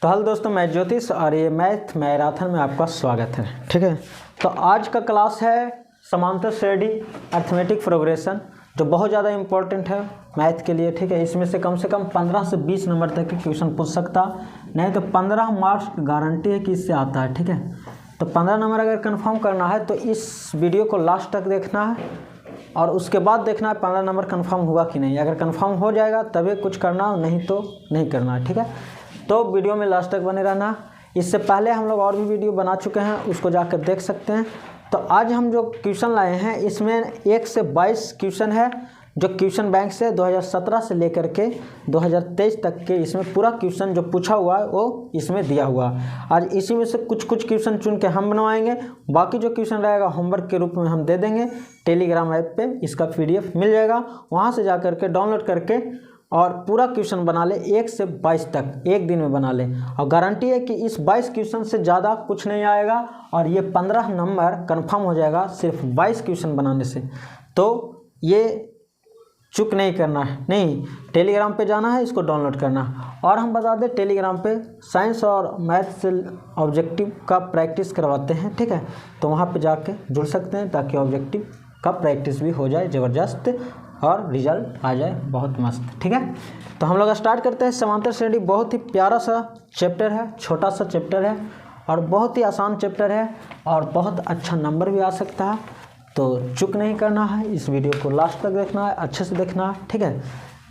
तो हेलो दोस्तों, मैं ज्योतिष और ये मैथ मैराथन में आपका स्वागत है। ठीक है, तो आज का क्लास है समांतर श्रेणी अर्थमेटिक प्रोग्रेशन, जो बहुत ज़्यादा इम्पोर्टेंट है मैथ के लिए। ठीक है, इसमें से कम 15 से 20 नंबर तक के क्वेश्चन पूछ सकता, नहीं तो 15 मार्क्स गारंटी है कि इससे आता है। ठीक है, तो 15 नंबर अगर कंफर्म करना है तो इस वीडियो को लास्ट तक देखना है और उसके बाद देखना है 15 नंबर कंफर्म हुआ कि नहीं। अगर कंफर्म हो जाएगा तभी कुछ करना, नहीं तो नहीं करना। ठीक है, तो वीडियो में लास्ट तक बने रहना। इससे पहले हम लोग और भी वीडियो बना चुके हैं, उसको जाकर देख सकते हैं। तो आज हम जो क्वेश्चन लाए हैं इसमें 1 से 22 क्वेश्चन है, जो क्वेश्चन बैंक से 2017 से लेकर के 2023 तक के इसमें पूरा क्वेश्चन जो पूछा हुआ है वो इसमें दिया हुआ है। आज इसी में से कुछ क्वेश्चन चुन के हम बनवाएंगे, बाकी जो क्वेश्चन रहेगा होमवर्क के रूप में हम दे देंगे। टेलीग्राम ऐप पे इसका PDF मिल जाएगा, वहाँ से जा करके डाउनलोड करके और पूरा क्वेश्चन बना ले 1 से 22 तक, एक दिन में बना ले। और गारंटी है कि इस 22 क्वेश्चन से ज़्यादा कुछ नहीं आएगा और ये 15 नंबर कंफर्म हो जाएगा सिर्फ 22 क्वेश्चन बनाने से। तो ये चुक नहीं करना है, नहीं, टेलीग्राम पे जाना है, इसको डाउनलोड करना। और हम बता दें, टेलीग्राम पे साइंस और मैथ से ऑब्जेक्टिव का प्रैक्टिस करवाते हैं। ठीक है, तो वहाँ पे जाके जुड़ सकते हैं ताकि ऑब्जेक्टिव का प्रैक्टिस भी हो जाए ज़बरदस्त और रिजल्ट आ जाए बहुत मस्त। ठीक है, तो हम लोग स्टार्ट करते हैं। समांतर श्रेणी बहुत ही प्यारा सा चैप्टर है, छोटा सा चैप्टर है और बहुत ही आसान चैप्टर है और बहुत अच्छा नंबर भी आ सकता है। तो चुक नहीं करना है, इस वीडियो को लास्ट तक देखना है, अच्छे से देखना है। ठीक है,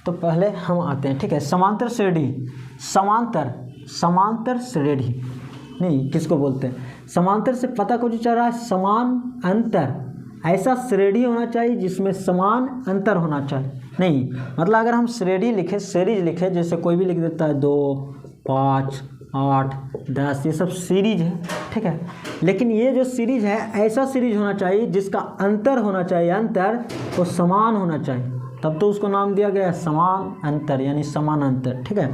तो पहले हम आते हैं। ठीक है, समांतर श्रेणी, समांतर श्रेणी नहीं, किसको बोलते हैं? समांतर से पता कुछ चल रहा है, समान अंतर। ऐसा श्रेणी होना चाहिए जिसमें समान अंतर होना चाहिए। नहीं मतलब अगर हम श्रेणी लिखे, सीरीज लिखे, जैसे कोई भी लिख देता है 2, 5, 8, 10, ये सब सीरीज है। ठीक है, लेकिन ये जो सीरीज है ऐसा सीरीज होना चाहिए जिसका अंतर होना चाहिए, अंतर वो समान होना चाहिए, तब तो उसको नाम दिया गया है समान अंतर, यानी समान अंतर। ठीक है,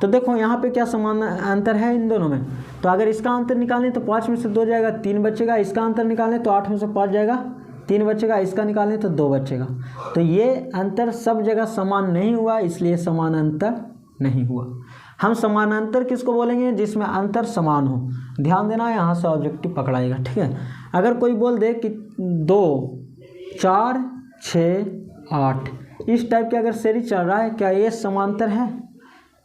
तो देखो यहाँ पे क्या समान अंतर है इन दोनों में। तो अगर इसका अंतर निकालें तो 5 में से 2 जाएगा, 3 बचेगा। इसका अंतर निकालें तो 8 में से 5 जाएगा, 3 बचेगा। इसका निकालें तो 2 बचेगा। तो ये अंतर सब जगह समान नहीं हुआ, इसलिए समान अंतर नहीं हुआ। हम समान अंतर किसको बोलेंगे? जिसमें अंतर समान हो। ध्यान देना, यहाँ से ऑब्जेक्टिव पकड़ाएगा। ठीक है, अगर कोई बोल दे कि 2, 4, 6, 8 इस टाइप के अगर श्रेणी चल रहा है, क्या ये समांतर है?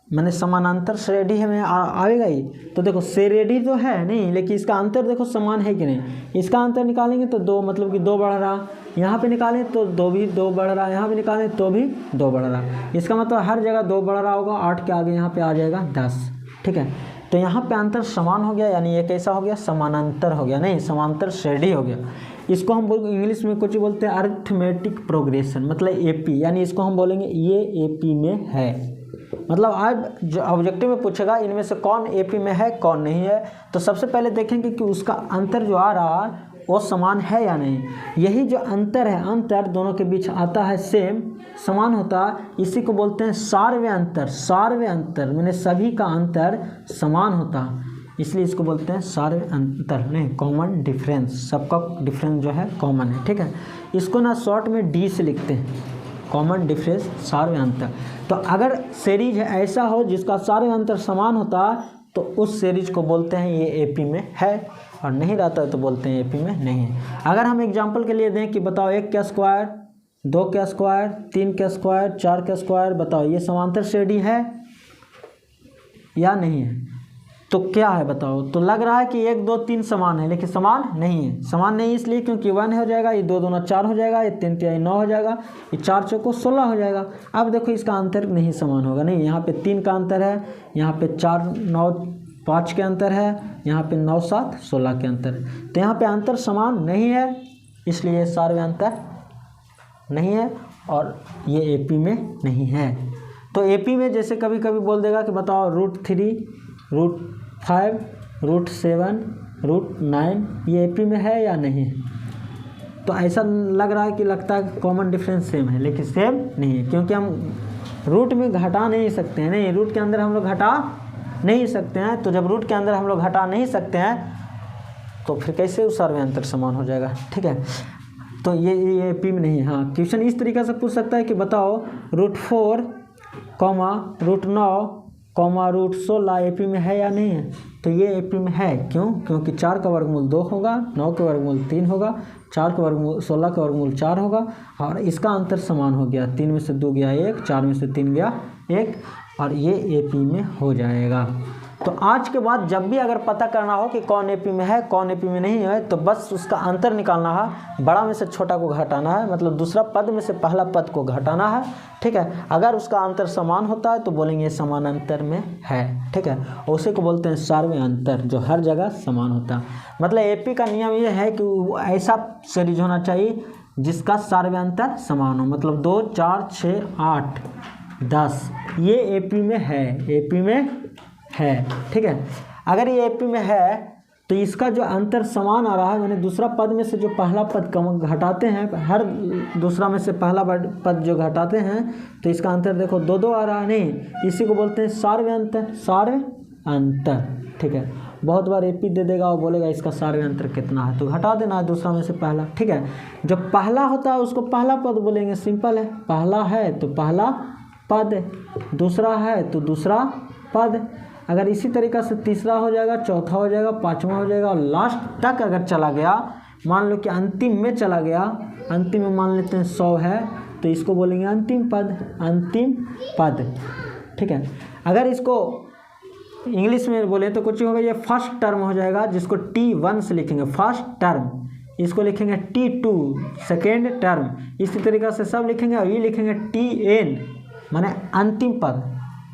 मैंने समानांतर श्रेणी है में आएगा ही। तो देखो श्रेणी तो है नहीं, लेकिन इसका अंतर देखो समान है कि नहीं। इसका अंतर निकालेंगे तो 2, मतलब कि 2 बढ़ रहा। यहाँ पे निकालें तो 2 भी 2 बढ़ रहा, यहाँ पे निकालें तो भी 2 बढ़ रहा। इसका मतलब हर जगह 2 बढ़ रहा होगा। 8 के आगे यहाँ पे आ जाएगा 10। ठीक है, तो यहाँ पे अंतर समान हो गया, यानी ये कैसा हो गया? समानांतर हो गया, नहीं समांतर श्रेणी हो गया। इसको हम इंग्लिश में कुछ बोलते हैं अर्थमेटिक प्रोग्रेशन, मतलब AP, यानी इसको हम बोलेंगे ये AP में है। मतलब आज जो ऑब्जेक्टिव में पूछेगा इनमें से कौन AP में है, कौन नहीं है। तो सबसे पहले देखेंगे कि उसका अंतर जो आ रहा है वो समान है या नहीं। यही जो अंतर है, अंतर दोनों के बीच आता है सेम, समान होता है, इसी को बोलते हैं सार्वय अंतर। सार्वय अंतर मैंने सभी का अंतर समान होता है, इसलिए इसको बोलते हैं सार्वय अंतर, नहीं कॉमन डिफरेंस। सबका डिफरेंस जो है कॉमन है। ठीक है, इसको ना शॉर्ट में D से लिखते हैं, कॉमन डिफरेंस, सार्वय अंतर। तो अगर सीरीज ऐसा हो जिसका सार्वय अंतर समान होता है तो उस सीरीज को बोलते हैं ये AP में है, और नहीं रहता है तो बोलते हैं AP में नहीं है। अगर हम एग्जांपल के लिए दें कि बताओ 1 का स्क्वायर, 2 का स्क्वायर, 3 का स्क्वायर, 4 का स्क्वायर, बताओ ये समांतर श्रेणी है या नहीं है? तो क्या है बताओ? तो लग रहा है कि 1, 2, 3 समान है, लेकिन समान नहीं है। समान नहीं इसलिए क्योंकि 1 हो जाएगा, ये 2 दूना 4 हो जाएगा, ये 3 तिहाई 9 हो जाएगा, ये 4 चौको 16 हो जाएगा। अब देखो इसका अंतर नहीं समान होगा, नहीं, यहाँ पे 3 का अंतर है, यहाँ पे 4, 9, 5 के अंतर है, यहाँ पे 9, 7, 16 के अंतर है। तो यहाँ पे अंतर समान नहीं है, इसलिए सार्वय अंतर नहीं है और ये AP में नहीं है। तो AP में जैसे कभी कभी बोल देगा कि बताओ √3, √5, √7, √9 ये AP में है या नहीं है? तो ऐसा लग रहा है कि लगता है कॉमन डिफरेंस सेम है, लेकिन सेम नहीं है, क्योंकि हम रूट में घटा नहीं सकते हैं। नहीं, रूट के अंदर हम लोग घटा नहीं सकते हैं। तो जब रूट के अंदर हम लोग घटा नहीं सकते हैं तो फिर कैसे उस सार्वय अंतर समान हो जाएगा? ठीक है, तो ये AP में नहीं है। हाँ, क्वेश्चन इस तरीके से पूछ सकता है कि बताओ √4, √9, 16 एपी में है या नहीं है? तो ये एपी में है। क्यों? क्योंकि 4 का वर्गमूल 2 होगा, 9 का वर्गमूल 3 होगा, 4 का वर्गमूल 16 का वर्गमूल 4 होगा, और इसका अंतर समान हो गया। 3 में से 2 गया 1, 4 में से 3 गया 1, और ये एपी में हो जाएगा। तो आज के बाद जब भी अगर पता करना हो कि कौन एपी में है कौन एपी में नहीं है, तो बस उसका अंतर निकालना है, बड़ा में से छोटा को घटाना है, मतलब दूसरा पद में से पहला पद को घटाना है। ठीक है, अगर उसका अंतर समान होता है तो बोलेंगे समान अंतर में है। ठीक है, उसी को बोलते हैं सार्वय अंतर, जो हर जगह समान होता है। मतलब एपी का नियम ये है कि वो ऐसा सीरीज होना चाहिए जिसका सार्वय अंतर समान हो, मतलब 2, 4, 6, 8, 10 ये एपी में है, एपी में है। ठीक है, अगर ये एपी में है तो इसका जो अंतर समान आ रहा है, मैंने दूसरा पद में से जो पहला पद कम घटाते हैं, हर दूसरा में से पहला पद जो घटाते हैं तो इसका अंतर देखो 2 आ रहा है, नहीं, इसी को बोलते हैं सार्वय अंतर, सार्वय अंतर। ठीक है, बहुत बार एपी दे देगा और बोलेगा इसका सार्वय अंतर कितना है, तो घटा देना है दूसरा में से पहला। ठीक है, जो पहला होता है उसको पहला पद बोलेंगे, सिंपल है, पहला है तो पहला पद, दूसरा है तो दूसरा पद। अगर इसी तरीक़ा से तीसरा हो जाएगा, चौथा हो जाएगा, पाँचवा हो जाएगा, और लास्ट तक अगर चला गया, मान लो कि अंतिम में चला गया, अंतिम में मान लेते हैं 100 है तो इसको बोलेंगे अंतिम पद, अंतिम पद। ठीक है, अगर इसको इंग्लिश में बोले तो कुछ होगा, ये फर्स्ट टर्म हो जाएगा, जिसको T1 से लिखेंगे फर्स्ट टर्म, इसको लिखेंगे T2 सेकेंड टर्म, इसी तरीक़ा से सब लिखेंगे, और ये लिखेंगे TN माने अंतिम पद,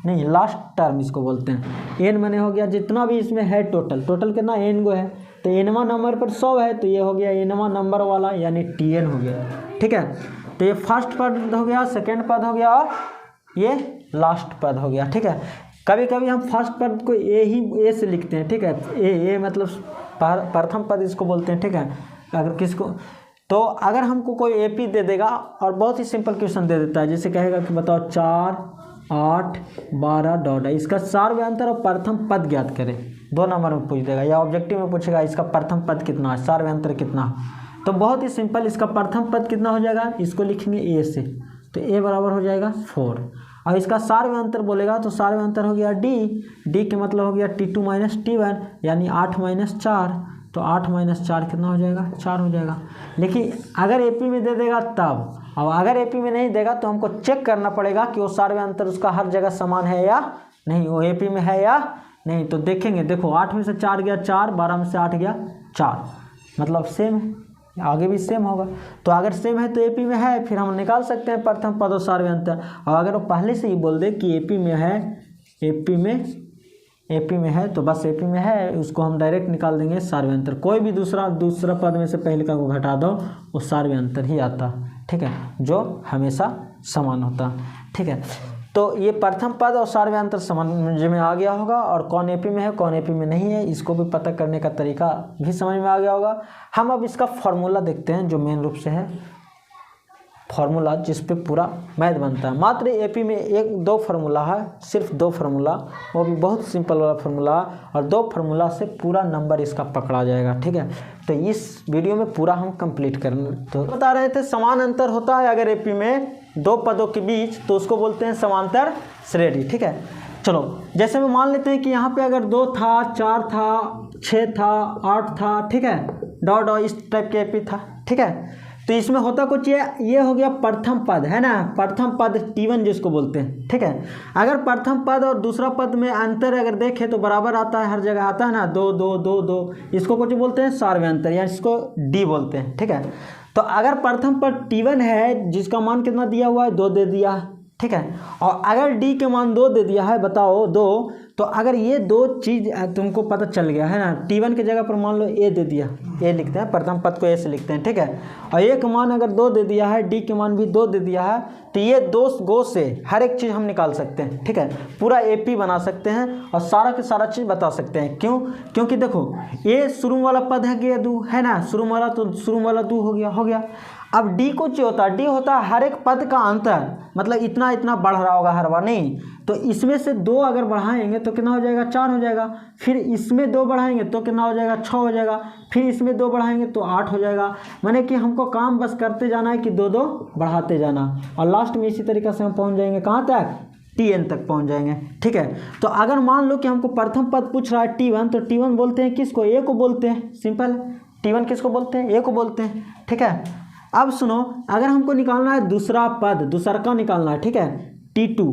नहीं लास्ट टर्म इसको बोलते हैं। एन माने हो गया जितना भी इसमें है टोटल, टोटल कितना n गो है, तो nवां नंबर पर 100 है तो ये हो गया nवां नंबर वाला यानी Tn हो गया। ठीक है, तो ये फर्स्ट पद हो गया, सेकेंड पद हो गया, और ये लास्ट पद हो गया। ठीक है, कभी कभी हम फर्स्ट पद को ए से लिखते हैं। ठीक है, ए मतलब प्रथम पद इसको बोलते हैं। ठीक है, अगर किसको तो अगर हमको कोई एपी दे देगा और बहुत ही सिंपल क्वेश्चन दे देता है, जैसे कहेगा कि बताओ 4, 8, 12 डॉट है, इसका सार्वय अंतर और प्रथम पद ज्ञात करें, 2 नंबर में पूछ देगा, या ऑब्जेक्टिव में पूछेगा इसका प्रथम पद कितना है, सार्वय अंतर कितना है। तो बहुत ही सिंपल, इसका प्रथम पद कितना हो जाएगा, इसको लिखेंगे ए से, तो ए बराबर हो जाएगा 4, और इसका सार्वय अंतर बोलेगा तो सार्वय अंतर हो गया डी के मतलब हो गया T2 माइनस T1 यानी 8 माइनस 4, तो 8 माइनस 4 कितना हो जाएगा, 4 हो जाएगा। लेकिन अगर एपी में दे देगा तब, और अगर एपी में नहीं देगा तो हमको चेक करना पड़ेगा कि वो सार्वय अंतर उसका हर जगह समान है या नहीं, वो एपी में है या नहीं। तो देखेंगे, देखो 8 में से 4 गया 4, 12 में से 8 गया 4, मतलब सेम है, आगे भी सेम होगा। तो अगर सेम है तो एपी में है, फिर हम निकाल सकते हैं प्रथम पद और सार्वय अंतर। और अगर वो पहले से ही बोल दे कि एपी में है, एपी में है, तो बस एपी में है, उसको हम डायरेक्ट निकाल देंगे सार्वय अंतर। कोई भी दूसरा पद में से पहले का को घटा दो, वो सार्वय अंतर ही आता। ठीक है, जो हमेशा समान होता। ठीक है, तो ये प्रथम पद और सार्वय अंतर समझ में आ गया होगा, और कौन एपी में है कौन एपी में नहीं है इसको भी पता करने का तरीका भी समझ में आ गया होगा। हम अब इसका फॉर्मूला देखते हैं, जो मेन रूप से है फार्मूला, जिस पे पूरा मैथ बनता है। मात्र एपी में 1-2 फार्मूला है, सिर्फ 2 फार्मूला, वो भी बहुत सिंपल वाला फार्मूला, और 2 फार्मूला से पूरा नंबर इसका पकड़ा जाएगा। ठीक है, तो इस वीडियो में पूरा हम कंप्लीट करेंगे। तो बता रहे थे समान अंतर होता है अगर एपी में 2 पदों के बीच, तो उसको बोलते हैं समांतर श्रेणी। ठीक है, चलो जैसे में मान लेते हैं कि यहाँ पे अगर 2 था, 4 था, 6 था, 8 था, ठीक है, डॉट इस टाइप के एपी था। ठीक है, तो इसमें होता कुछ ये हो गया प्रथम पद, है ना, प्रथम पद T1 जिसको बोलते हैं। ठीक है, अगर प्रथम पद और दूसरा पद में अंतर अगर देखें तो बराबर आता है, हर जगह आता है ना, 2 2 2 2, इसको कुछ बोलते हैं सार्वय अंतर, या इसको D बोलते हैं। ठीक है, तो अगर प्रथम पद T1 है जिसका मान कितना दिया हुआ है, 2 दे दिया है। ठीक है, और अगर D के मान 2 दे दिया है, बताओ 2, तो अगर ये 2 चीज़ तुमको पता चल गया है ना, T1 की जगह पर मान लो A दे दिया, A लिखते हैं, प्रथम पद को A से लिखते हैं। ठीक है, और A का मान अगर 2 दे दिया है, D के मान भी 2 दे दिया है, तो ये 2 गो से हर एक चीज़ हम निकाल सकते हैं। ठीक है, पूरा AP बना सकते हैं और सारा के सारा चीज़ बता सकते हैं। क्यों? क्योंकि देखो ये शुरू वाला पद है कि 2 है ना, शुरू वाला, तो शुरू वाला 2 हो गया। अब D को जो होता है, D होता है हर एक पद का अंतर, मतलब इतना इतना बढ़ रहा होगा हर बार, नहीं, तो इसमें से 2 अगर बढ़ाएंगे तो कितना हो जाएगा, 4 हो जाएगा, फिर इसमें 2 बढ़ाएंगे तो कितना हो जाएगा, 6 हो जाएगा, फिर इसमें 2 बढ़ाएंगे तो 8 हो जाएगा। माने कि हमको काम बस करते जाना है कि 2 2 बढ़ाते जाना, और लास्ट में इसी तरीके से हम पहुंच जाएंगे कहाँ तक, Tn तक पहुंच जाएंगे। ठीक है, तो अगर मान लो कि हमको प्रथम पद पूछ रहा है T1, तो T1 बोलते हैं किसको, ए को बोलते हैं, सिंपल है। T1 किसको बोलते हैं, ए को बोलते हैं। ठीक है, अब सुनो, अगर हमको निकालना है दूसरा पद, दूसरा का निकालना है, ठीक है, T2,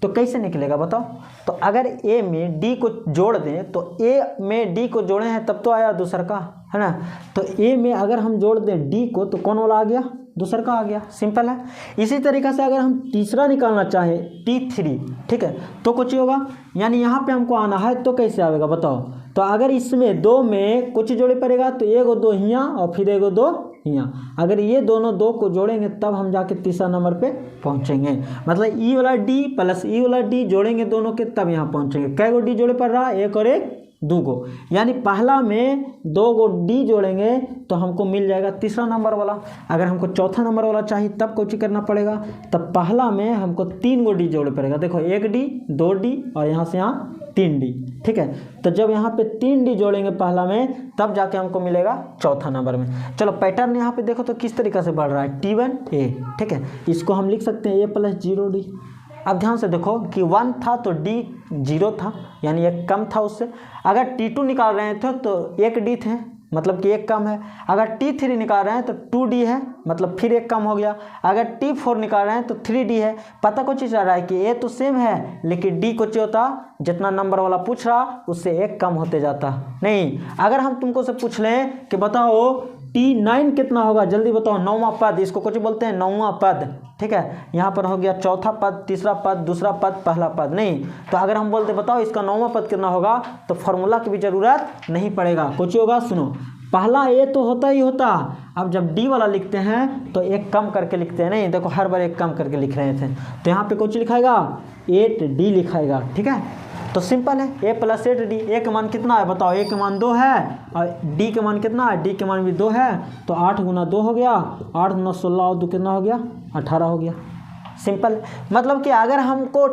तो कैसे निकलेगा बताओ। तो अगर ए में डी को जोड़ दें, तो ए में डी को जोड़े हैं तब तो आया दूसरा का, है ना। तो ए में अगर हम जोड़ दें डी को, तो कौन वाला आ गया, दूसरा का आ गया, सिंपल है। इसी तरीक़े से अगर हम तीसरा निकालना चाहें T3, ठीक है, तो कुछ ही होगा, यानी यहाँ पे हमको आना है, तो कैसे आएगा बताओ। तो अगर इसमें दो में कुछ जोड़े पड़ेगा, तो एगो दो हियाँ और फिर एगो दो हियाँ, अगर ये दोनों दो को जोड़ेंगे तब हम जाके तीसरा नंबर पे पहुँचेंगे। मतलब ई वाला डी प्लस ई वाला डी जोड़ेंगे दोनों के, तब यहाँ पहुँचेंगे। कै गो डी जोड़े पड़ रहा है, एक और एक, दो गो, यानी पहला में दो गो डी जोड़ेंगे तो हमको मिल जाएगा तीसरा नंबर वाला। अगर हमको चौथा नंबर वाला चाहिए तब कुछ करना पड़ेगा, तब पहला में हमको 3 गो डी जोड़े पड़ेगा। देखो, 1 डी, 2 डी और यहाँ से यहाँ 3 डी। ठीक है, तो जब यहाँ पे 3 डी जोड़ेंगे पहला में, तब जाके हमको मिलेगा चौथा नंबर में। चलो पैटर्न यहाँ पे देखो तो किस तरीके से बढ़ रहा है, T1 A। ठीक है, इसको हम लिख सकते हैं A + 0 D। अब ध्यान से देखो कि 1 था तो D 0 था, यानी एक कम था उससे। अगर T2 निकाल रहे थे तो 1 D थे, मतलब कि एक कम है। अगर T3 निकाल रहे हैं तो 2 D है, मतलब फिर एक कम हो गया। अगर T4 निकाल रहे हैं तो 3 D है। पता कुछ चीज़ आ रहा है कि A तो सेम है, लेकिन D कुछ होता, जितना नंबर वाला पूछ रहा उससे एक कम होते जाता। नहीं, अगर हम तुमको से पूछ लें कि बताओ T9 कितना होगा, जल्दी बताओ। 9वां पद, इसको कुछ बोलते हैं 9वां पद। ठीक है, यहाँ पर हो गया चौथा पद, तीसरा पद, दूसरा पद, पहला पद। नहीं, तो अगर हम बोलते बताओ इसका 9वां पद कितना होगा, तो फॉर्मूला की भी ज़रूरत नहीं पड़ेगा, कुछ होगा। सुनो, पहला ए तो होता ही होता। अब जब डी वाला लिखते हैं तो एक कम करके लिखते हैं। नहीं, देखो हर बार एक कम करके लिख रहे थे, तो यहाँ पे कुछ लिखाएगा 8D लिखाएगा। ठीक है, तो सिंपल है, A + 8D। ए का मान कितना है बताओ, ए का मान 2 है और डी का मान कितना है, डी का मान भी 2 है। तो 8 × 2 हो गया, 8 × 16 और 2 कितना हो गया, 18 हो गया। सिंपल, मतलब कि अगर हमको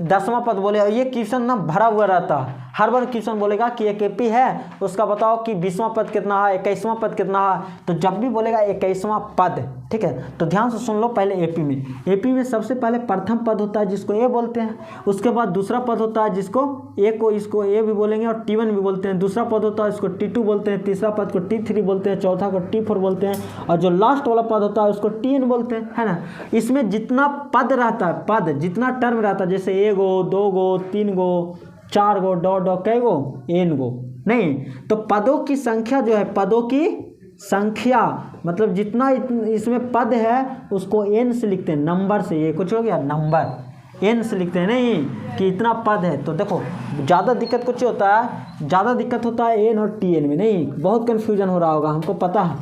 10वां पद बोले, और ये क्वेश्चन ना भरा हुआ रहता, हर बार क्वेश्चन बोलेगा कि एक एपी है, उसका बताओ कि 20वां पद कितना है, 21वां पद कितना है। तो जब भी बोलेगा 21वां पद, ठीक है, तो ध्यान से सुन लो। पहले एपी में सबसे पहले प्रथम पद होता है जिसको ए बोलते हैं, उसके बाद दूसरा पद होता है जिसको ए को, इसको ए भी बोलेंगे और T1 भी बोलते हैं। दूसरा पद होता है इसको T2 बोलते हैं, तीसरा पद को T3 बोलते हैं, चौथा को T4 बोलते हैं, और जो लास्ट वाला पद होता है उसको Tn बोलते हैं, है ना। इसमें जितना पद रहता है, पद जितना टर्म रहता है, जैसे 1 गो, 2 गो, 3 गो, 4 गो, डॉट कै गो, n गो। नहीं, तो पदों की संख्या जो है, पदों की संख्या मतलब जितना इसमें पद है उसको n से लिखते हैं, नंबर से। ये कुछ हो गया, नंबर n से लिखते हैं, नहीं कि इतना पद है। तो देखो ज़्यादा दिक्कत कुछ होता है, ज़्यादा दिक्कत होता है n और Tn में। नहीं, बहुत कन्फ्यूजन हो रहा होगा, हमको पता है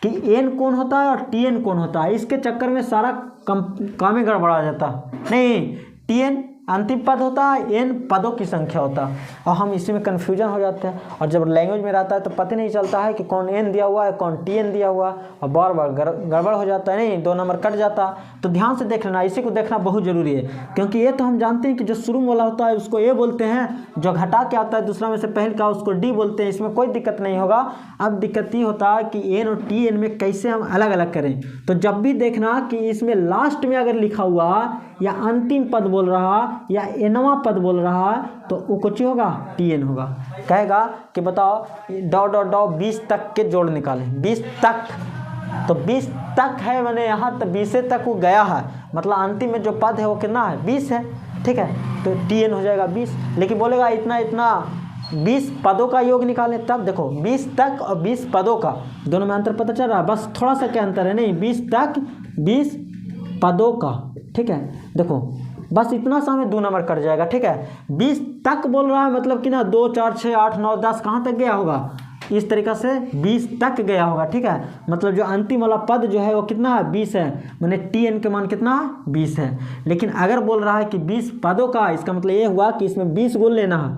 कि n कौन होता है और Tn कौन होता है। इसके चक्कर में सारा काम ही गड़बड़ा जाता है। नहीं, Tn अंतिम पद होता है, n पदों की संख्या होता है, और हम इसी में कन्फ्यूजन हो जाते हैं। और जब लैंग्वेज में रहता है तो पता नहीं चलता है कि कौन n दिया हुआ है, कौन Tn दिया हुआ, और बार बार गड़बड़ हो जाता है। नहीं, 2 नंबर कट जाता। तो ध्यान से देख लेना, इसी को देखना बहुत ज़रूरी है, क्योंकि ये तो हम जानते हैं कि जो शुरू वाला होता है उसको a बोलते हैं, जो घटा के आता है दूसरा में से पहले का उसको d बोलते हैं। इसमें कोई दिक्कत नहीं होगा। अब दिक्कत ये होता है कि n और Tn में कैसे हम अलग अलग करें। तो जब भी देखना कि इसमें लास्ट में अगर लिखा हुआ या अंतिम पद बोल रहा या nवां पद बोल रहा है, तो वो कुछ होगा, Tn होगा। कहेगा कि बताओ डॉट 20 तक के जोड़ निकालें, 20 तक, तो 20 तक है, मैंने यहाँ तक 20 तक वो गया है, मतलब अंतिम में जो पद है वो कितना है, 20 है। ठीक है, तो Tn हो जाएगा 20। लेकिन बोलेगा इतना इतना 20 पदों का योग निकालें, तब देखो 20 तक और 20 पदों का दोनों में अंतर पता चल रहा है। बस थोड़ा सा क्या अंतर है, नहीं 20 तक 20 पदों का। ठीक है, देखो बस इतना सा हमें 2 नंबर कट जाएगा। ठीक है, 20 तक बोल रहा है, मतलब कि ना 2 4 6 8 9 10 कहाँ तक गया होगा, इस तरीक़ा से 20 तक गया होगा। ठीक है, मतलब जो अंतिम वाला पद जो है वो कितना है, 20 है, मैंने Tn के मान कितना है, 20 है। लेकिन अगर बोल रहा है कि 20 पदों का, इसका मतलब ये हुआ कि इसमें 20 गो लेना है,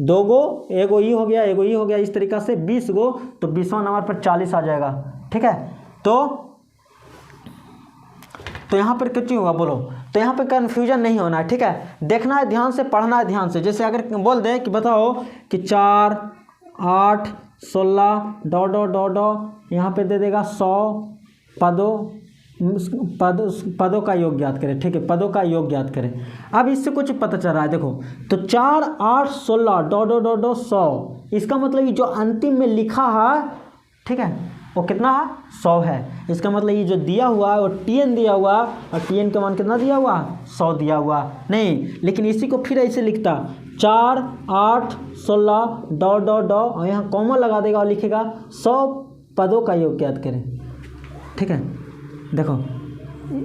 2 गो, एगो ई हो गया, एगो ई हो गया, इस तरीक़ा से 20 गो, तो 20वां नंबर पर 40 आ जाएगा। ठीक है, तो यहाँ पर कुछ होगा बोलो, तो यहाँ पे कन्फ्यूजन नहीं होना है। ठीक है, देखना है ध्यान से, पढ़ना है ध्यान से। जैसे अगर बोल दें कि बताओ कि 4 8 16 डॉट यहाँ पे दे देगा 100 पदों पदों का योग ज्ञात करें। ठीक है, पदों का योग ज्ञात करें। अब इससे कुछ पता चल रहा है, देखो तो 4 8 16 डॉ डॉ डॉ डॉ 100, इसका मतलब ये जो अंतिम में लिखा है, ठीक है, वो कितना है 100 है। इसका मतलब ये जो दिया हुआ है वो TN दिया हुआ, और TN का मान कितना दिया हुआ 100 दिया हुआ नहीं। लेकिन इसी को फिर ऐसे लिखता 4 8 16 डॉ डॉ डॉ, और यहाँ कॉमा लगा देगा और लिखेगा 100 पदों का योग ज्ञात करें। ठीक है, देखो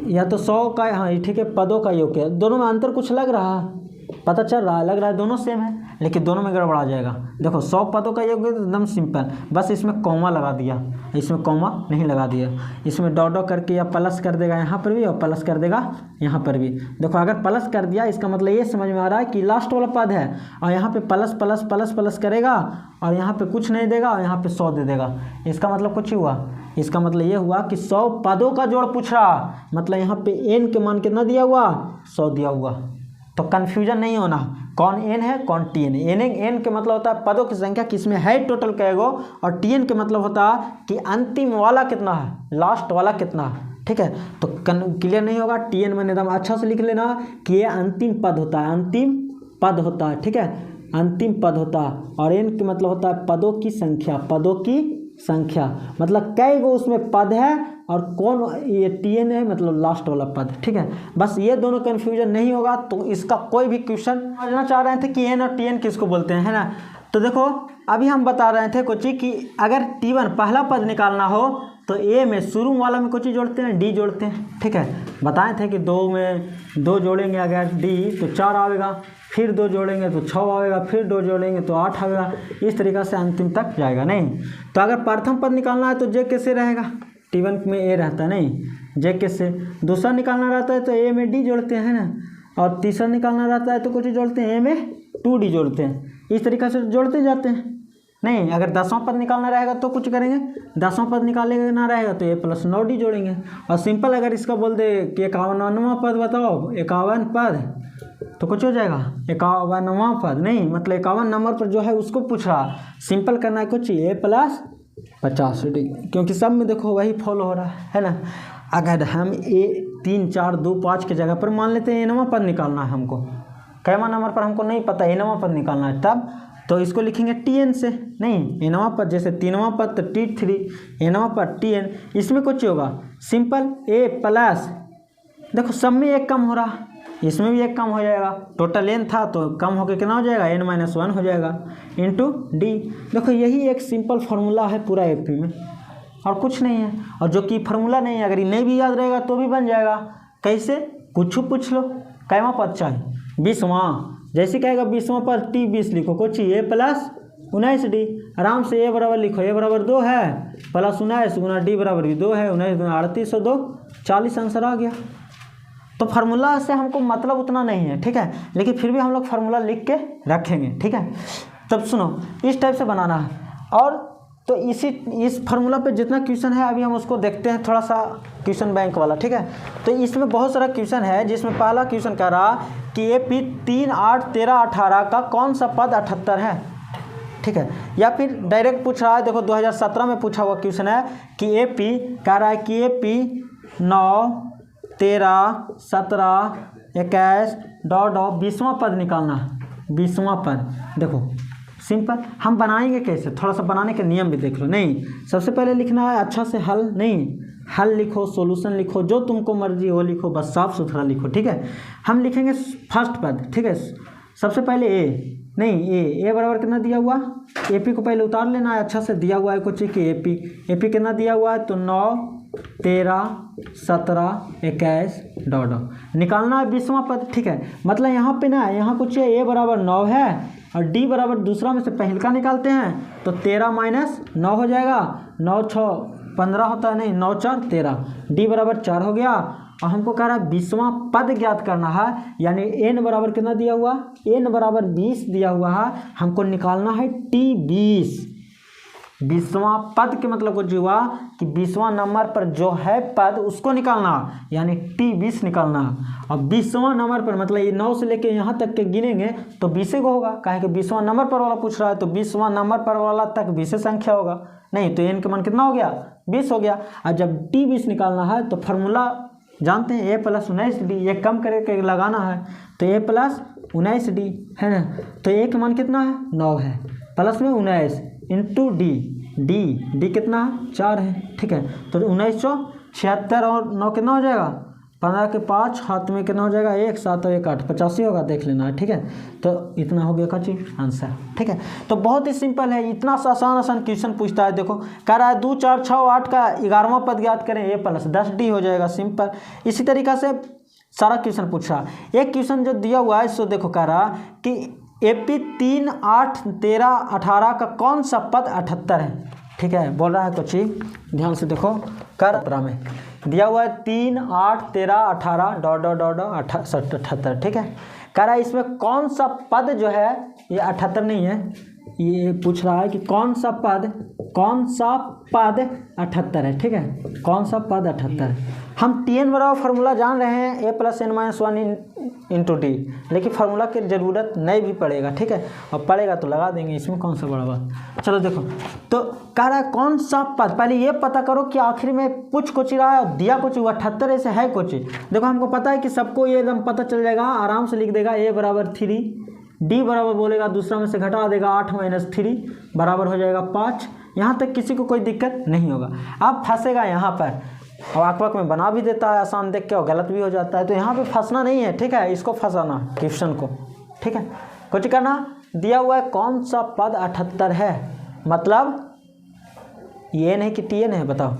या तो 100 का, हाँ ठीक है, पदों का योग क्या, दोनों में अंतर कुछ लग रहा है, पता चल रहा है, लग रहा है दोनों सेम है, लेकिन दोनों में गड़बड़ा जाएगा। देखो 100 पदों का योग एकदम सिंपल, बस इसमें कॉमा लगा दिया, इसमें कॉमा नहीं लगा दिया, इसमें डॉट डॉट करके या प्लस कर देगा यहाँ पर भी और प्लस कर देगा यहाँ पर भी। देखो अगर प्लस कर दिया इसका मतलब ये समझ में आ रहा है कि लास्ट वाला पद है, और यहाँ पे प्लस प्लस प्लस प्लस करेगा और यहाँ पे कुछ नहीं देगा और यहाँ पे 100 दे देगा। इसका मतलब कुछ ही हुआ, इसका मतलब ये हुआ कि 100 पदों का जोड़ पूछ रहा, मतलब यहाँ पे n के मान कितना दिया हुआ 100 दिया हुआ। तो कन्फ्यूजन नहीं होना, कौन n है कौन TN है। n के मतलब होता है पदों की संख्या, किसमें है टोटल कएगो, और TN के मतलब होता है कि अंतिम वाला कितना है, लास्ट वाला कितना है। ठीक है, तो क्लियर नहीं होगा, TN मैंने एकदम अच्छा से लिख लेना कि ये अंतिम पद होता है, अंतिम पद होता है। ठीक है, अंतिम पद होता है, और n के मतलब होता है पदों की संख्या, पदों की संख्या मतलब कई गो उसमें पद है और कौन ये TN है मतलब लास्ट वाला पद। ठीक है, बस ये दोनों कन्फ्यूजन नहीं होगा तो इसका कोई भी क्वेश्चन समझना चाह रहे थे कि n और TN किसको बोलते हैं, है ना। तो देखो अभी हम बता रहे थे कुछ कि अगर T1 पहला पद निकालना हो तो A में शुरू वाला में कुछ जोड़ते हैं, D जोड़ते हैं। ठीक है, बताए थे कि 2 में 2 जोड़ेंगे अगर D तो 4 आएगा, फिर 2 जोड़ेंगे तो 6 आएगा, फिर 2 जोड़ेंगे तो 8 आएगा, इस तरीक़ा से अंतिम तक जाएगा। नहीं तो अगर प्रथम पद निकालना है तो J कैसे रहेगा, T1 में A रहता है, नहीं J कैसे। दूसरा निकालना रहता है तो A में D जोड़ते हैं ना, और तीसरा निकालना रहता है तो कुछ जोड़ते हैं, A में 2D जोड़ते हैं, इस तरीक़ा से जोड़ते जाते हैं। नहीं अगर 10वां पद निकालना रहेगा तो कुछ करेंगे, 10वां पद निकालेगा ना रहेगा तो A + 9D जोड़ेंगे। और सिंपल अगर इसका बोल दे कि 51वां पद बताओ, 51 पद, तो कुछ हो जाएगा 51वां पद, नहीं मतलब 51 नंबर पर जो है उसको पूछ रहा, सिंपल करना है कुछ A + 50D, क्योंकि सब में देखो वही फॉलो हो रहा है ना। अगर हम 3 4 2 5 की जगह पर मान लेते हैं nवां पद निकालना है हमको, कैवा नंबर पर हमको नहीं पता nवां पद निकालना है, तब तो इसको लिखेंगे TN से। नहीं nवां पद जैसे 3वां पद तो T3, nवां पद TN, इसमें कुछ होगा सिंपल A+, देखो सब में एक कम हो रहा, इसमें भी एक कम हो जाएगा, टोटल n था तो कम होकर कितना हो जाएगा n-1 हो जाएगा इंटू D। देखो यही एक सिंपल फार्मूला है पूरा AP में, और कुछ नहीं है। और जो कि फार्मूला नहीं है, अगर ये नहीं भी याद रहेगा तो भी बन जाएगा। कैसे, कुछ पूछ लो, कैवा पद चाहिए 20वां, जैसे कहेगा 20वां पर T20 लिखो, कुछ A + 19D, आराम से A बराबर लिखो, A बराबर 2 है + 19 गुना D बराबर भी 2 है, 19 गुना 38 और 2 40 आंसर आ गया। तो फार्मूला से हमको मतलब उतना नहीं है, ठीक है, लेकिन फिर भी हम लोग फार्मूला लिख के रखेंगे। ठीक है, तब सुनो इस टाइप से बनाना है। और तो इस फार्मूला पे जितना क्वेश्चन है अभी हम उसको देखते हैं, थोड़ा सा क्वेश्चन बैंक वाला। ठीक है, तो इसमें बहुत सारा क्वेश्चन है, जिसमें पहला क्वेश्चन कह रहा कि AP 3 8 13 18 का कौन सा पद 78 है। ठीक है, या फिर डायरेक्ट पूछ रहा है, देखो 2017 में पूछा हुआ क्वेश्चन है कि AP कह रहा है कि AP 9 13 17 21 डॉट 20वां पद निकालना है, 20वां पद। देखो सिंपल हम बनाएंगे कैसे, थोड़ा सा बनाने के नियम भी देख लो। नहीं सबसे पहले लिखना है अच्छा से हल, नहीं हल लिखो, सॉल्यूशन लिखो, जो तुमको मर्जी हो लिखो, बस साफ सुथरा लिखो। ठीक है, हम लिखेंगे फर्स्ट पद। ठीक है, सबसे पहले A, नहीं A बराबर कितना दिया हुआ, AP को पहले उतार लेना है, अच्छा से दिया हुआ है कुछ कि AP कितना दिया हुआ है, तो 9 13 17 21 डॉट निकालना है 20वां पद। ठीक है, मतलब यहाँ पे ना, यहाँ कुछ A बराबर 9 है और D बराबर दूसरा में से पहले का निकालते हैं तो 13 - 9 हो जाएगा, 9 6 15 होता है, नहीं 9 4 13, D बराबर 4 हो गया। और हमको कह रहा है 20वां पद ज्ञात करना है, यानी n बराबर कितना दिया हुआ, n बराबर 20 दिया हुआ है, हमको निकालना है T20। 20वां पद के मतलब कुछ हुआ कि 20वां नंबर पर जो है पद उसको निकालना, यानी टी 20 निकालना। और 20वां नंबर पर मतलब ये 9 से लेके यहाँ तक के गिनेंगे तो 20 को होगा, काहे कि 20वां नंबर पर वाला पूछ रहा है तो 20वां नंबर पर वाला तक 20 संख्या होगा, नहीं तो एन का मान कितना हो गया 20 हो गया। और जब टी 20 निकालना है तो फार्मूला जानते हैं ए प्लस 19D, ये कम करके लगाना है तो ए प्लस 19D है ना, तो ए का मान कितना है 9 है, प्लस में 19 इंटू डी कितना है 4 है, ठीक है। तो 1976 और 9 कितना हो जाएगा 15 के 5 हाथ में कितना हो जाएगा 1 7 और 1 8 85 होगा, देख लेना है, ठीक है। तो इतना हो गया काची आंसर, ठीक है। तो बहुत ही सिंपल है, इतना आसान क्वेश्चन पूछता है। देखो कह रहा है 2 4 6 8 का 11वां पद ज्ञात करें, ए प्लस 10D हो जाएगा, सिंपल। इसी तरीक़ा से सारा क्वेश्चन पूछ रहा है। एक क्वेश्चन जो दिया हुआ है सो देखो कह रहा कि AP 3 8 13 18 का कौन सा पद 78 है, ठीक है। बोल रहा है कुछ ही ध्यान से देखो, कर 17 में दिया हुआ है 3 8 13 18 78, ठीक है। कह रहा है इसमें कौन सा पद जो है ये 78 नहीं है, ये पूछ रहा है कि कौन सा पद 78 है, ठीक है। कौन सा पद 78 है। हम TN बराबर फार्मूला जान रहे हैं A plus N minus 1 into D, लेकिन फार्मूला की ज़रूरत नहीं भी पड़ेगा, ठीक है। और पड़ेगा तो लगा देंगे, इसमें कौन सा बड़ा बात। चलो देखो, तो कह रहा है कौन सा पद, पहले ये पता करो कि आखिर में पूछ कुछ रहा है और दिया कुछ 78 ऐसे है कुछ। देखो हमको पता है कि सबको ये एकदम पता चल जाएगा, आराम से लिख देगा A बराबर 3, D बराबर बोलेगा दूसरा में से घटा देगा 8 माइनस 3 बराबर हो जाएगा 5। यहाँ तक किसी को कोई दिक्कत नहीं होगा। अब फंसेगा यहाँ पर, और आकवक में बना भी देता है आसान देख के और गलत भी हो जाता है, तो यहाँ पे फंसना नहीं है, ठीक है। इसको फंसाना क्वेश्चन को, ठीक है। कुछ करना दिया हुआ है कौन सा पद 78 है, मतलब ये नहीं कि TN है, बताओ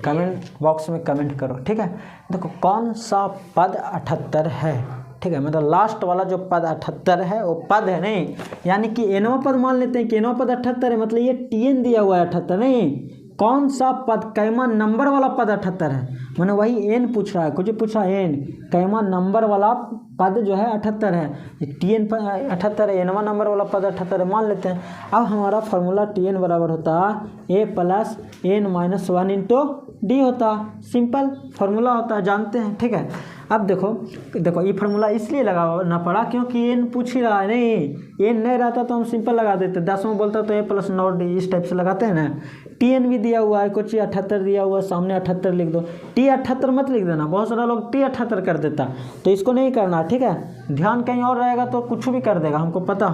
कमेंट बॉक्स में कमेंट करो, ठीक है। देखो कौन सा पद 78 है, ठीक है। मतलब लास्ट वाला जो पद 78 है वो पद है नहीं, यानी कि Nवां पद मान लेते हैं कि Nवां पद 78 है, मतलब ये TN दिया हुआ है 78 नहीं, कौन सा पद कैमा नंबर वाला पद 78 है, मैंने वही N पूछ रहा है, कुछ पूछा N कैमा नंबर वाला पद जो है 78 है, TN 78 है, Nवां नंबर वाला पद 78 है मान लेते हैं। अब हमारा फार्मूला TN बराबर होता A plus N minus 1 into D होता, सिंपल फार्मूला होता है, जानते हैं, ठीक है। अब देखो ये फार्मूला इसलिए लगाना पड़ा क्योंकि N पूछ ही रहा है, नहीं N नहीं रहता तो हम सिंपल लगा देते, 10 में बोलता तो A प्लस 9D इस टाइप से लगाते हैं ना। TN भी दिया हुआ है, कुछ 78 दिया हुआ है, सामने 78 लिख दो, T 78 मत लिख देना, बहुत सारा लोग T 78 कर देता, तो इसको नहीं करना, ठीक है। ध्यान कहीं और रहेगा तो कुछ भी कर देगा, हमको पता।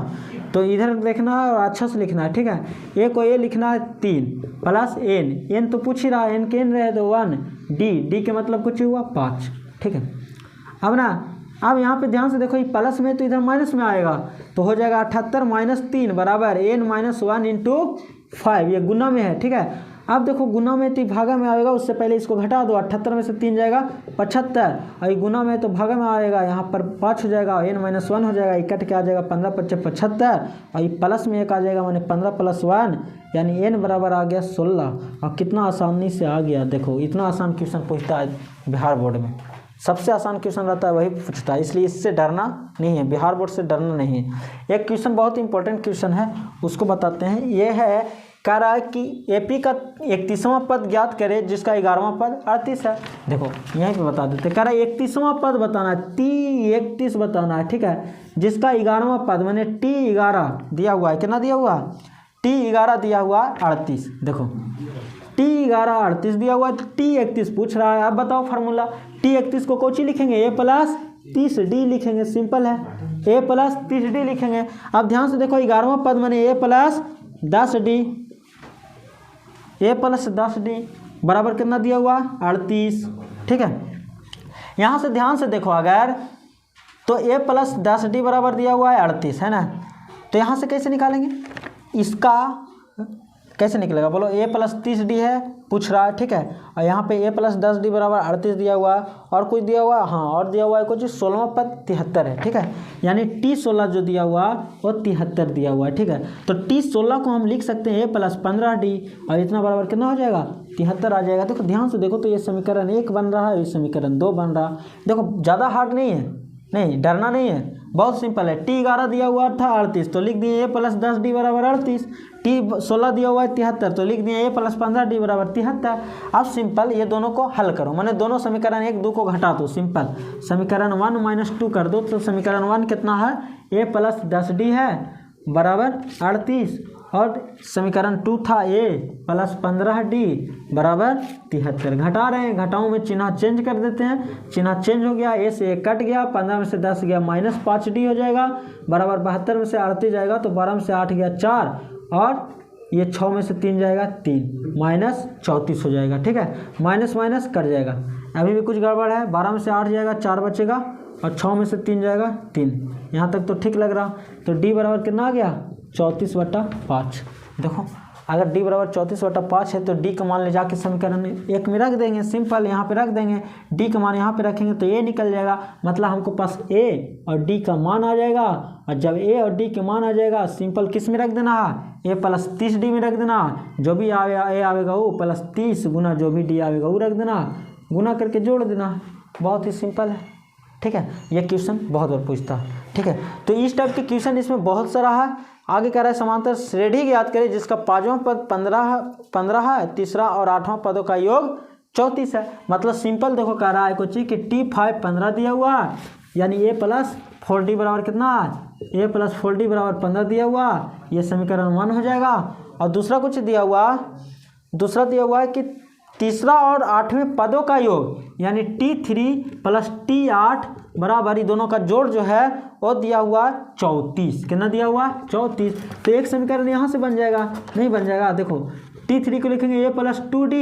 तो इधर देखना है और अच्छा से लिखना है, ठीक है। A को A लिखना है 3 प्लस N तो पूछ ही रहा है, N के N रहे तो 1, D के मतलब कुछ हुआ 5, ठीक है। अब यहाँ पे ध्यान से देखो, ये प्लस में तो इधर माइनस में आएगा, तो हो जाएगा 78 माइनस 3 बराबर N माइनस 1 इंटू 5, ये गुना में है, ठीक है। अब देखो गुना में तो भागा में आएगा, उससे पहले इसको घटा दो, 78 में से 3 जाएगा 75, और ये गुना में तो भागा में आएगा, यहाँ पर 5 हो जाएगा, N माइनस 1 हो जाएगा, इकट्ठ के आ जाएगा 15 5 75, और ये प्लस में एक आ जाएगा, मैंने 15 प्लस 1 यानी N बराबर आ गया 16। और कितना आसानी से आ गया, देखो इतना आसान क्वेश्चन पूछता है बिहार बोर्ड में, सबसे आसान क्वेश्चन रहता है वही पूछता है, इसलिए इससे डरना नहीं है, बिहार बोर्ड से डरना नहीं है। एक क्वेश्चन बहुत इंपॉर्टेंट क्वेश्चन है, उसको बताते हैं। ये है, कह रहा है कि AP का 31वां पद ज्ञात करे जिसका 11वां पद 38 है। देखो यहीं पे बता देते, कह रहा है 31वां पद बताना है, T31 बताना है, ठीक है, जिसका 11वां पद मैंने T11 दिया हुआ है, कितना दिया हुआ T11 दिया हुआ 38, देखो T11 38 दिया हुआ है, T31 पूछ रहा है। अब बताओ फार्मूला, T31 को कोची लिखेंगे, A प्लस 30D लिखेंगे, सिंपल है, A प्लस 30D लिखेंगे। अब ध्यान से देखो 11वां पद मैंने A प्लस 10D बराबर कितना दिया हुआ 38, ठीक है। यहाँ से ध्यान से देखो, अगर तो A प्लस 10D बराबर दिया हुआ है 38 है ना, तो यहाँ से कैसे निकालेंगे, इसका कैसे निकलेगा बोलो। A प्लस 30D है पूछ रहा है, ठीक है, और यहाँ पे A प्लस 10D बराबर 38 दिया हुआ है, और कुछ दिया हुआ है, हाँ और दिया हुआ है कुछ, 16वां पद 73 है, ठीक है, यानी T16 जो दिया हुआ वो 73 दिया हुआ है, ठीक है। तो T16 को हम लिख सकते हैं A प्लस 15D, और इतना बराबर कितना हो जाएगा 73 आ जाएगा। देखो ध्यान से देखो, तो ये समीकरण 1 बन रहा है, ये समीकरण 2 बन रहा है। देखो ज़्यादा हार्ड नहीं है, नहीं डरना नहीं है, बहुत सिंपल है। T11 दिया हुआ था 38 तो लिख दिए a प्लस 10d बराबर 38। T16 दिया हुआ है 73 तो लिख दिए a प्लस 15d बराबर 73। अब सिंपल ये दोनों को हल करो, मैंने दोनों समीकरण 1 2 को घटा दो। सिंपल समीकरण 1 माइनस 2 कर दो तो समीकरण 1 कितना है, a प्लस 10d है बराबर 38 और समीकरण 2 था a प्लस 15d बराबर 73। घटा रहे हैं, घटाओं में चिन्ह चेंज कर देते हैं, चिन्ह चेंज हो गया, a से a कट गया, 15 में से 10 गया माइनस 5d हो जाएगा बराबर 72 में से 38 जाएगा तो 12 में से 8 गया 4 और ये 6 में से 3 जाएगा 3 माइनस 34 हो जाएगा। ठीक है, माइनस माइनस कट जाएगा, अभी भी कुछ गड़बड़ है, 12 में से 8 जाएगा 4 बचेगा और 6 में से 3 जाएगा 3। यहाँ तक तो ठीक लग रहा। तो d बराबर कितना आ गया 34/5। देखो अगर d बराबर 34/5 है तो d का मान ले जाके समीकरण 1 में रख देंगे। सिंपल यहाँ पे रख देंगे, d का मान यहाँ पे रखेंगे तो a निकल जाएगा, मतलब हमको पास a और d का मान आ जाएगा। और जब a और d के मान आ जाएगा सिंपल किस में रख देना है, a प्लस 30d में रख देना, जो भी आवेगा a आवेगा वो प्लस 30 गुना जो भी d आवेगा वो रख देना, गुना करके जोड़ देना। बहुत ही सिंपल है। ठीक है, ये क्वेश्चन बहुत बार पूछता है। ठीक है, तो इस टाइप के क्वेश्चन इसमें बहुत सारा है। आगे कह रहा है समांतर श्रेणी ज्ञात करें जिसका 5वां पद 15 है, तीसरा और 8वां पदों का योग 34 है। मतलब सिंपल देखो कह रहा है कुछ कि T5 15 दिया हुआ है, यानी a प्लस 4d बराबर कितना है, a प्लस 4d बराबर 15 दिया हुआ, ये समीकरण 1 हो जाएगा। और दूसरा कुछ दिया हुआ, दूसरा दिया हुआ है कि तीसरा और 8वें पदों का योग यानी T3 प्लस T8 बराबर, दोनों का जोड़ जो है वो दिया हुआ 34। कितना दिया हुआ 34। तो एक समीकरण यहाँ से बन जाएगा, नहीं बन जाएगा। देखो T3 को लिखेंगे a प्लस 2d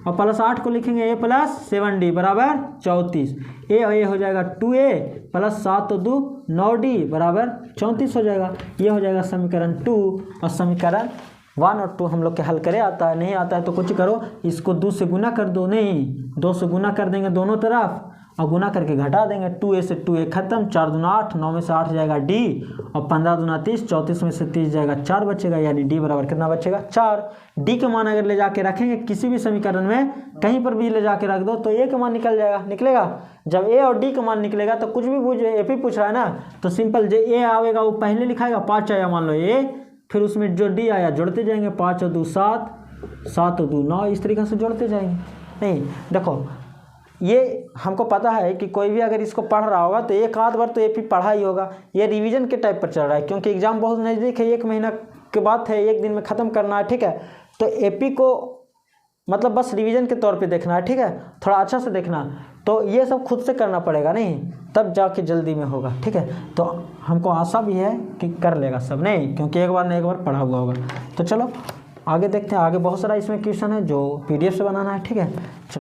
और प्लस 8 को लिखेंगे a प्लस 7d बराबर 34। a और a हो जाएगा 2a प्लस 7 और 2 9d बराबर 34 हो जाएगा। ये हो जाएगा समीकरण 2। और समीकरण 1 और 2 हम लोग के हल करे, आता है नहीं आता है तो कुछ करो, इसको 2 से गुना कर दो, नहीं 2 से गुना कर देंगे दोनों तरफ और गुना करके घटा देंगे। 2a से 2a खत्म, 4 दूना 8, 9 में से 8 जाएगा d और 15 दूना 30, 34 में से 30 जाएगा 4 बचेगा, यानी d बराबर कितना बचेगा 4। d का मान अगर ले जाके रखेंगे किसी भी समीकरण में कहीं पर भी ले जाके रख दो तो a का मान निकल जाएगा, निकलेगा। जब a और d का मान निकलेगा तो कुछ भी AP पूछ रहा है ना, तो सिंपल जो a आवेगा वो पहले लिखाएगा, 5 आया मान लो a, फिर उसमें जो d आया जोड़ते जाएंगे, 5 और 2 7, 7 और 2 9, इस तरीके से जोड़ते जाएंगे। नहीं देखो ये हमको पता है कि कोई भी अगर इसको पढ़ रहा होगा तो एक आध बार तो AP पढ़ा ही होगा। ये रिवीजन के टाइप पर चल रहा है क्योंकि एग्जाम बहुत नज़दीक है, 1 महीना के बाद है, 1 दिन में ख़त्म करना है। ठीक है, तो AP को मतलब बस रिवीजन के तौर पे देखना है। ठीक है, थोड़ा अच्छा से देखना, तो ये सब खुद से करना पड़ेगा, नहीं तब जाके जल्दी में होगा। ठीक है, तो हमको आशा भी है कि कर लेगा सब, नहीं क्योंकि एक बार न एक बार पढ़ा हुआ होगा। तो चलो आगे देखते हैं, आगे बहुत सारा इसमें क्वेश्चन है जो PDF से बनाना है। ठीक है।